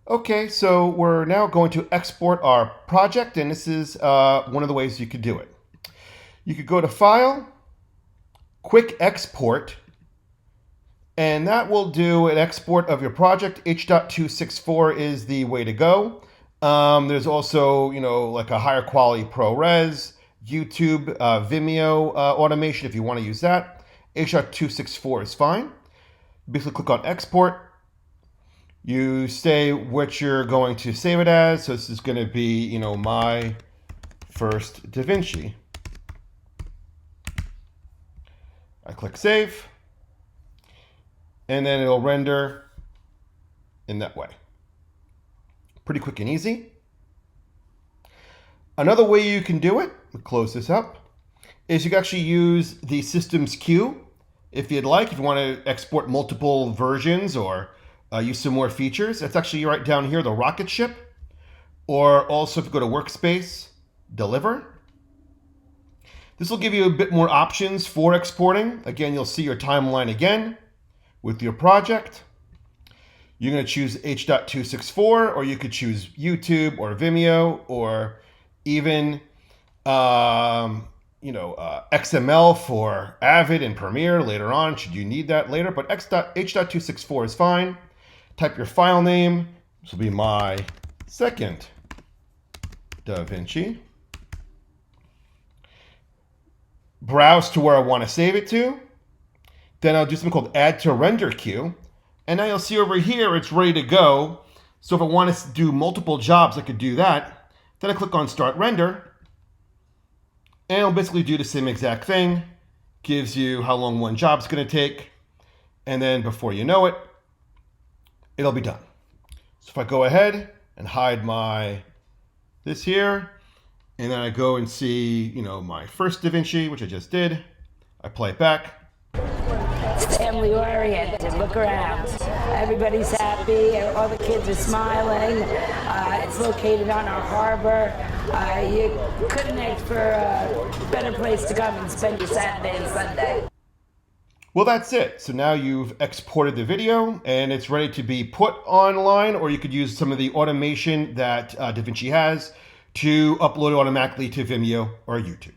Okay, so we're now going to export our project, and this is one of the ways you could do it. You could go to File, Quick Export, and that will do an export of your project. H.264 is the way to go. There's also, like a higher quality ProRes, YouTube, Vimeo automation if you want to use that. H.264 is fine. Basically click on Export. You say what you're going to save it as. So this is going to be, my first DaVinci. I click Save. And then it'll render in that way. Pretty quick and easy. Another way you can do it, we'll close this up, is you can actually use the system's queue if you'd like, if you want to export multiple versions or use some more features. That's actually right down here, the rocket ship. Or also if you go to Workspace, Deliver. This will give you a bit more options for exporting. Again, you'll see your timeline again with your project. You're going to choose H.264, or you could choose YouTube or Vimeo, or even XML for Avid and Premiere later on, should you need that later. But H.264 is fine. Type your file name. This will be my second DaVinci. Browse to where I want to save it to. Then I'll do something called Add to Render Queue. And now you'll see over here, it's ready to go. So if I want to do multiple jobs, I could do that. Then I click on Start Render. And it'll basically do the same exact thing. Gives you how long one job's going to take. And then before you know it, it'll be done. So if I go ahead and hide this here, and then I go and see, my first DaVinci, which I just did. I play it back. Family oriented. Look around. Everybody's happy. All the kids are smiling. It's located on our harbor. You couldn't ask for a better place to come and spend your Saturday and Sunday. Well, that's it. So now you've exported the video and it's ready to be put online, or you could use some of the automation that DaVinci has to upload it automatically to Vimeo or YouTube.